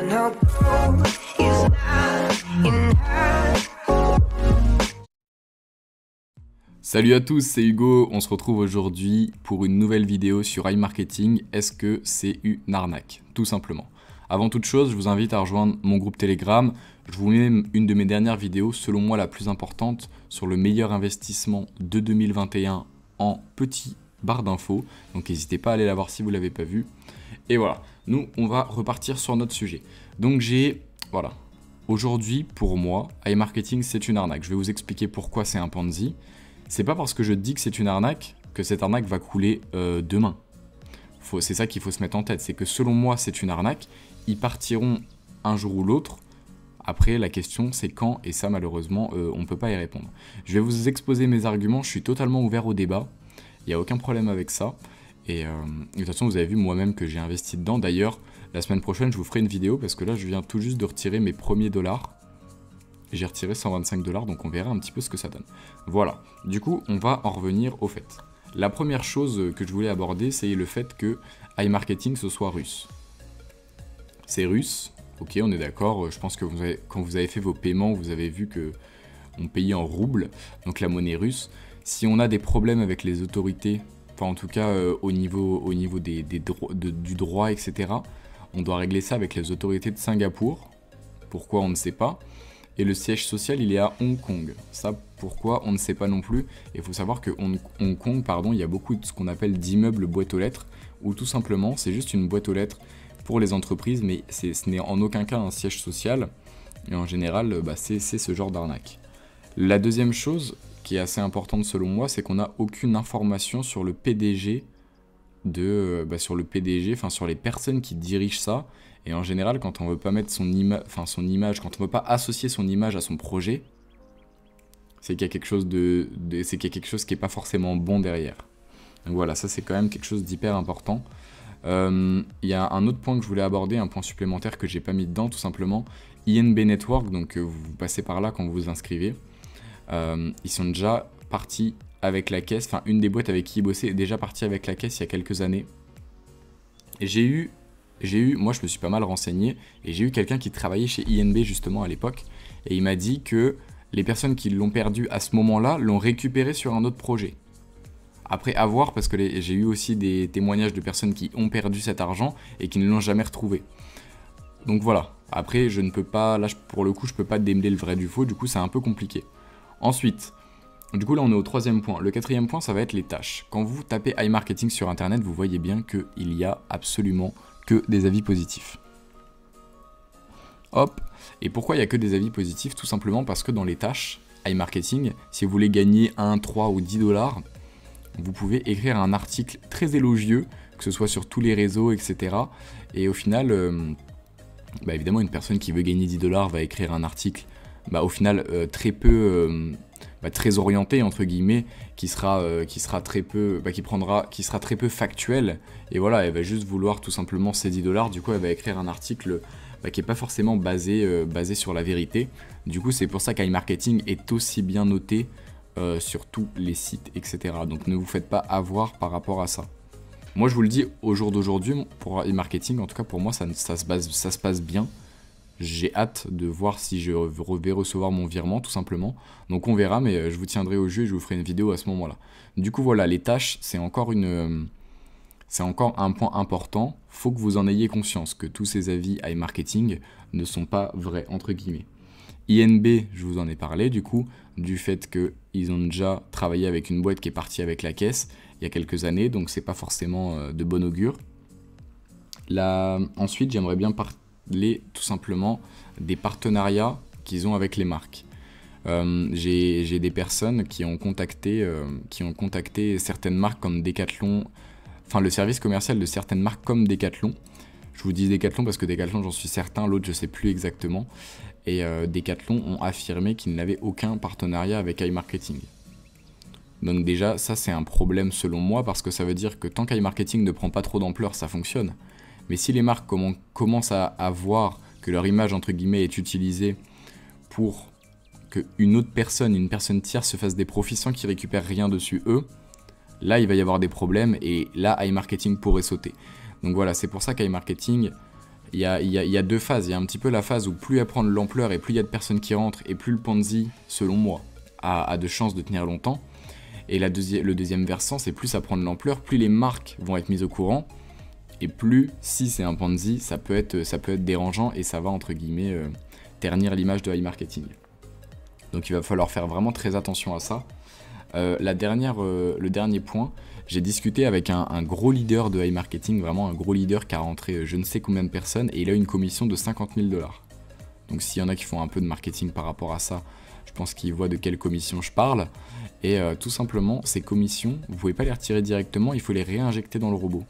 no gold is not enough. Salut à tous, c'est Hugo, on se retrouve aujourd'hui pour une nouvelle vidéo sur iMarketing. Est-ce que c'est une arnaque? Tout simplement. Avant toute chose, je vous invite à rejoindre mon groupe Telegram. Je vous mets une de mes dernières vidéos, selon moi la plus importante, sur le meilleur investissement de 2021 en petit barre d'infos. Donc n'hésitez pas à aller la voir si vous ne l'avez pas vu. Et voilà, nous on va repartir sur notre sujet. Donc voilà, aujourd'hui pour moi, iMarketing c'est une arnaque. Je vais vous expliquer pourquoi c'est un Ponzi. C'est pas parce que je dis que c'est une arnaque que cette arnaque va couler demain. C'est ça qu'il faut se mettre en tête, c'est que selon moi c'est une arnaque, ils partiront un jour ou l'autre. Après la question c'est quand, et ça malheureusement on ne peut pas y répondre. Je vais vous exposer mes arguments, je suis totalement ouvert au débat, il n'y a aucun problème avec ça. Et de toute façon vous avez vu moi-même que j'ai investi dedans. D'ailleurs la semaine prochaine je vous ferai une vidéo parce que là je viens tout juste de retirer mes premiers dollars. J'ai retiré 125 $, donc on verra un petit peu ce que ça donne. Voilà, du coup, on va en revenir au fait. La première chose que je voulais aborder, c'est le fait que iMarketing, ce soit russe. C'est russe, ok, on est d'accord. Je pense que quand vous avez fait vos paiements, vous avez vu qu'on payait en roubles, donc la monnaie russe. Si on a des problèmes avec les autorités, enfin en tout cas au niveau du droit, etc., on doit régler ça avec les autorités de Singapour. Pourquoi, on ne sait pas. Et le siège social, il est à Hong Kong. Ça, pourquoi, on ne sait pas non plus. Et il faut savoir que Hong Kong, il y a beaucoup de ce qu'on appelle d'immeubles boîtes aux lettres, où tout simplement, c'est juste une boîte aux lettres pour les entreprises, mais ce n'est en aucun cas un siège social. Et en général, c'est ce genre d'arnaque. La deuxième chose, qui est assez importante selon moi, c'est qu'on n'a aucune information sur le PDG, sur les personnes qui dirigent ça. Et en général, quand on veut pas mettre son image, quand on veut pas associer son image à son projet, c'est qu'il y a quelque chose qui est pas forcément bon derrière. Donc voilà, ça c'est quand même quelque chose d'hyper important. Il y a un autre point que je voulais aborder, un point supplémentaire que j'ai pas mis dedans, tout simplement. INB Network, donc vous passez par là quand vous vous inscrivez. Ils sont déjà partis avec la caisse, enfin une des boîtes avec qui ils bossaient est déjà partie avec la caisse il y a quelques années. Et moi je me suis pas mal renseigné, et j'ai eu quelqu'un qui travaillait chez INB justement à l'époque, et il m'a dit que les personnes qui l'ont perdu à ce moment-là l'ont récupéré sur un autre projet. Après à voir, parce que j'ai eu aussi des témoignages de personnes qui ont perdu cet argent et qui ne l'ont jamais retrouvé. Donc voilà, après je ne peux pas, là pour le coup je peux pas démêler le vrai du faux, du coup c'est un peu compliqué. Ensuite, du coup là on est au troisième point. Le quatrième point ça va être les tâches. Quand vous tapez iMarketing sur internet, vous voyez bien qu'il y a absolument que des avis positifs. Hop. Et pourquoi il n'y a que des avis positifs? Tout simplement parce que dans les tâches iMarketing, si vous voulez gagner 1, 3 ou 10 $, vous pouvez écrire un article très élogieux, que ce soit sur tous les réseaux, etc. Et au final, évidemment, une personne qui veut gagner 10 $ va écrire un article, au final, très orienté entre guillemets, qui sera très peu factuel, et voilà, elle va juste vouloir tout simplement ces 10 $. Du coup elle va écrire un article qui est pas forcément basé sur la vérité. Du coup c'est pour ça qu'iMarketing est aussi bien noté sur tous les sites, etc. Donc ne vous faites pas avoir par rapport à ça. Moi je vous le dis, au jour d'aujourd'hui, pour iMarketing, en tout cas pour moi ça se passe bien. J'ai hâte de voir si je vais recevoir mon virement, tout simplement. Donc on verra, mais je vous tiendrai au jus et je vous ferai une vidéo à ce moment-là. Du coup voilà, les tâches, c'est encore un point important. Faut que vous en ayez conscience, que tous ces avis iMarketing ne sont pas vrais, entre guillemets. INB, je vous en ai parlé, du coup, du fait qu'ils ont déjà travaillé avec une boîte qui est partie avec la caisse il y a quelques années, donc c'est pas forcément de bon augure. Ensuite, j'aimerais bien tout simplement des partenariats qu'ils ont avec les marques. J'ai des personnes qui ont contacté certaines marques comme Decathlon, enfin le service commercial de certaines marques comme Decathlon. Je vous dis Decathlon parce que Decathlon j'en suis certain, l'autre je sais plus exactement. Et Decathlon ont affirmé qu'ils n'avaient aucun partenariat avec iMarketing. Donc déjà ça c'est un problème selon moi, parce que ça veut dire que tant qu'iMarketing ne prend pas trop d'ampleur, ça fonctionne. Mais si les marques commencent à voir que leur image entre guillemets est utilisée pour qu'une personne tierce se fasse des profits sans qu'ils récupèrent rien dessus eux, là il va y avoir des problèmes, et là iMarketing pourrait sauter. Donc voilà, c'est pour ça qu'iMarketing, il y a deux phases. Il y a un petit peu la phase où plus elle prend de l'ampleur et plus il y a de personnes qui rentrent et plus le Ponzi, selon moi, a de chances de tenir longtemps. Et le deuxième versant, c'est plus ça prend de l'ampleur, plus les marques vont être mises au courant et plus, si c'est un Ponzi, ça peut être dérangeant et ça va, entre guillemets, ternir l'image de iMarketing. Donc il va falloir faire vraiment très attention à ça. Le dernier point, j'ai discuté avec un gros leader de iMarketing, vraiment un gros leader qui a rentré je ne sais combien de personnes et il a une commission de 50 000 $. Donc s'il y en a qui font un peu de marketing par rapport à ça, je pense qu'ils voient de quelle commission je parle. Et tout simplement, ces commissions, vous ne pouvez pas les retirer directement, il faut les réinjecter dans le robot.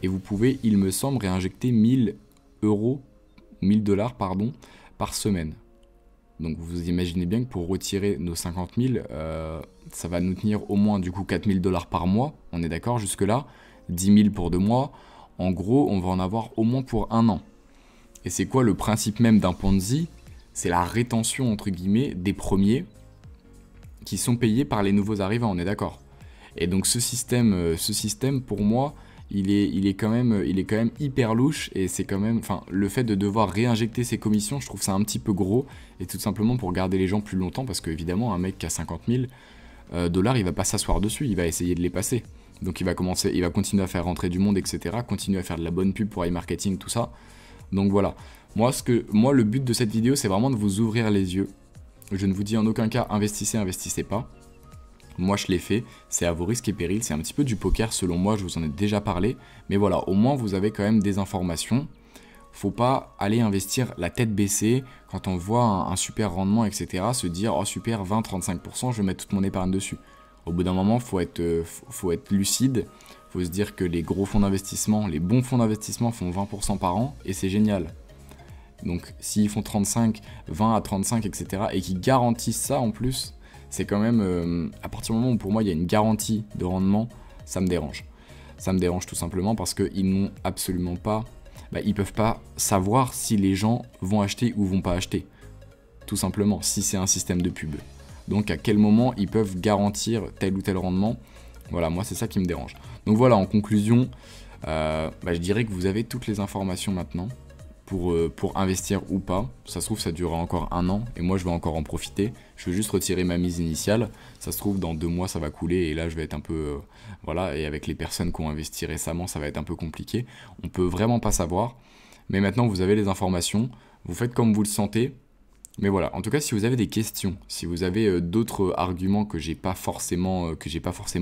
Et vous pouvez, il me semble, réinjecter 1000 $, pardon, par semaine. Donc vous imaginez bien que pour retirer nos 50 000, ça va nous tenir au moins du coup 4 000 $ par mois, on est d'accord jusque là, 10 000 pour 2 mois, en gros on va en avoir au moins pour 1 an. Et c'est quoi le principe même d'un Ponzi? C'est la rétention entre guillemets des premiers qui sont payés par les nouveaux arrivants, on est d'accord. Et donc ce système pour moi, il est quand même hyper louche et c'est quand même, enfin, le fait de devoir réinjecter ses commissions, je trouve ça un petit peu gros et tout simplement pour garder les gens plus longtemps parce qu'évidemment un mec qui a 50 000 $, il va pas s'asseoir dessus, il va essayer de les passer. Donc il va continuer à faire rentrer du monde, etc. Continuer à faire de la bonne pub pour iMarketing, tout ça. Donc voilà, moi le but de cette vidéo c'est vraiment de vous ouvrir les yeux. Je ne vous dis en aucun cas investissez pas. Moi je l'ai fait, c'est à vos risques et périls, c'est un petit peu du poker selon moi, je vous en ai déjà parlé, mais voilà, au moins vous avez quand même des informations. Faut pas aller investir la tête baissée quand on voit un super rendement, etc. Se dire oh super 20-35%, je vais mettre toute mon épargne dessus. Au bout d'un moment, faut être lucide, faut se dire que les gros fonds d'investissement, les bons fonds d'investissement font 20% par an et c'est génial. Donc s'ils font 35, 20 à 35, etc. et qu'ils garantissent ça en plus, c'est quand même, à partir du moment où pour moi il y a une garantie de rendement, ça me dérange. Ça me dérange tout simplement parce qu'ils n'ont absolument pas, ils peuvent pas savoir si les gens vont acheter ou vont pas acheter. Tout simplement, si c'est un système de pub. Donc à quel moment ils peuvent garantir tel ou tel rendement. Voilà, moi c'est ça qui me dérange. Donc voilà, en conclusion, je dirais que vous avez toutes les informations maintenant pour investir ou pas. Ça se trouve ça durera encore 1 an et moi je vais encore en profiter. Je vais juste retirer ma mise initiale. Ça se trouve dans 2 mois ça va couler et là je vais être un peu voilà, et avec les personnes qui ont investi récemment ça va être un peu compliqué. On peut vraiment pas savoir. Mais maintenant vous avez les informations. Vous faites comme vous le sentez. Mais voilà, en tout cas si vous avez des questions, si vous avez d'autres arguments que j'ai pas forcément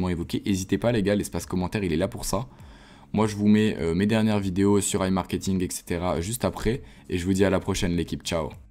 évoqués, n'hésitez pas les gars, l'espace commentaire il est là pour ça. Moi je vous mets mes dernières vidéos sur iMarketing, etc. juste après, et je vous dis à la prochaine l'équipe, ciao.